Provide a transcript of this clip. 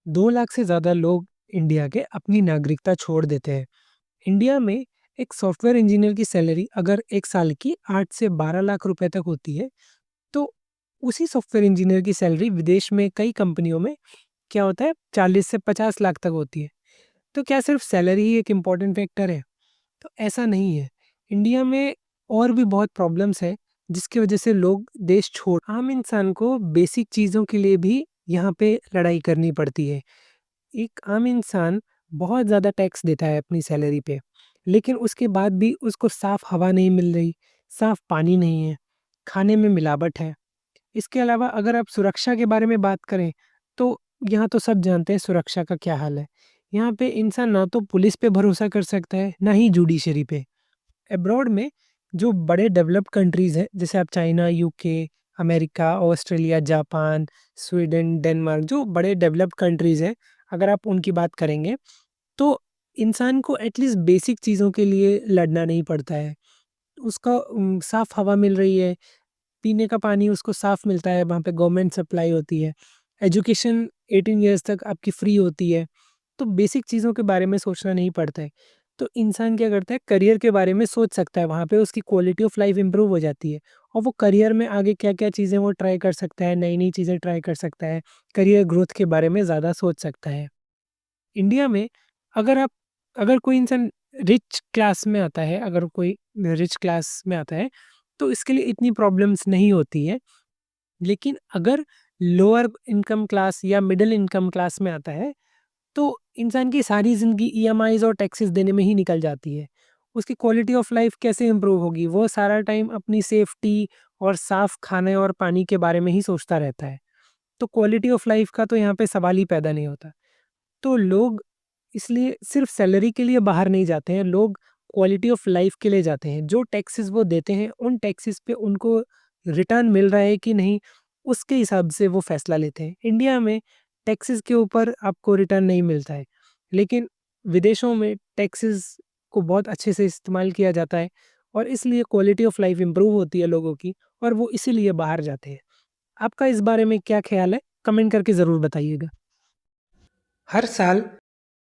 2 लाख से ज़्यादा लोग इंडिया के अपनी नागरिकता छोड़ देते हैं। इंडिया में एक सॉफ्टवेयर इंजीनियर की सैलरी अगर 1 साल की 8 से 12 लाख रुपए तक होती है, तो उसी सॉफ्टवेयर इंजीनियर की सैलरी विदेश में कई कंपनियों में क्या होता है 40 से 50 लाख तक होती है। तो क्या सिर्फ सैलरी ही एक इम्पोर्टेंट फैक्टर है? तो ऐसा नहीं है। इंडिया में और भी बहुत प्रॉब्लम्स हैं, जिसकी वजह से लोग देश छोड़ आम इंसान को बेसिक चीज़ों के लिए भी यहाँ पे लड़ाई करनी पड़ती है। एक आम इंसान बहुत ज़्यादा टैक्स देता है अपनी सैलरी पे, लेकिन उसके बाद भी उसको साफ़ हवा नहीं मिल रही, साफ़ पानी नहीं है, खाने में मिलावट है। इसके अलावा अगर आप सुरक्षा के बारे में बात करें, तो यहाँ तो सब जानते हैं सुरक्षा का क्या हाल है। यहाँ पे इंसान ना तो पुलिस पे भरोसा कर सकता है, ना ही जुडिशरी पे। अब्रॉड में जो बड़े डेवलप्ड कंट्रीज़ हैं, जैसे आप China, UK, America, Australia, Japan, Sweden, Denmark जो बड़े डेवलप्ड कंट्रीज़ हैं, अगर आप उनकी बात करेंगे, तो इंसान को एटलीस्ट बेसिक चीज़ों के लिए लड़ना नहीं पड़ता है। उसका साफ़ हवा मिल रही है, पीने का पानी उसको साफ़ मिलता है, वहाँ पे गवर्नमेंट सप्लाई होती है। एजुकेशन 18 इयर्स तक आपकी फ्री होती है। तो बेसिक चीज़ों के बारे में सोचना नहीं पड़ता है। तो इंसान क्या करता है करियर के बारे में सोच सकता है, वहाँ पे उसकी क्वालिटी ऑफ लाइफ इम्प्रूव हो जाती है और वो करियर में आगे क्या-क्या चीज़ें वो ट्राई कर सकता है, नई-नई चीज़ें ट्राई कर सकता है, करियर ग्रोथ के बारे में ज़्यादा सोच सकता है। इंडिया में अगर आप अगर कोई इंसान रिच क्लास में आता है, अगर कोई रिच क्लास में आता है, तो इसके लिए इतनी प्रॉब्लम्स नहीं होती है। लेकिन अगर लोअर इनकम क्लास या मिडल इनकम क्लास में आता है, तो इंसान की सारी ज़िंदगी ईएमआईज़ और टैक्सेस देने में ही निकल जाती है। उसकी क्वालिटी ऑफ लाइफ कैसे इम्प्रूव होगी? वो सारा टाइम अपनी सेफ्टी और साफ़ खाने और पानी के बारे में ही सोचता रहता है। तो क्वालिटी ऑफ लाइफ का तो यहाँ पे सवाल ही पैदा नहीं होता। तो लोग इसलिए सिर्फ़ सैलरी के लिए बाहर नहीं जाते हैं, लोग क्वालिटी ऑफ लाइफ के लिए जाते हैं। जो टैक्सेस वो देते हैं, उन टैक्सेस पे उनको रिटर्न मिल रहा है कि नहीं, उसके हिसाब से वो फ़ैसला लेते हैं। इंडिया में टैक्सेस के ऊपर आपको रिटर्न नहीं मिलता है, लेकिन विदेशों में टैक्सेस को बहुत अच्छे से इस्तेमाल किया जाता है और इसलिए क्वालिटी ऑफ लाइफ इम्प्रूव होती है लोगों की और वो इसीलिए बाहर जाते हैं। आपका इस बारे में क्या ख़्याल है? कमेंट करके ज़रूर बताइएगा। हर साल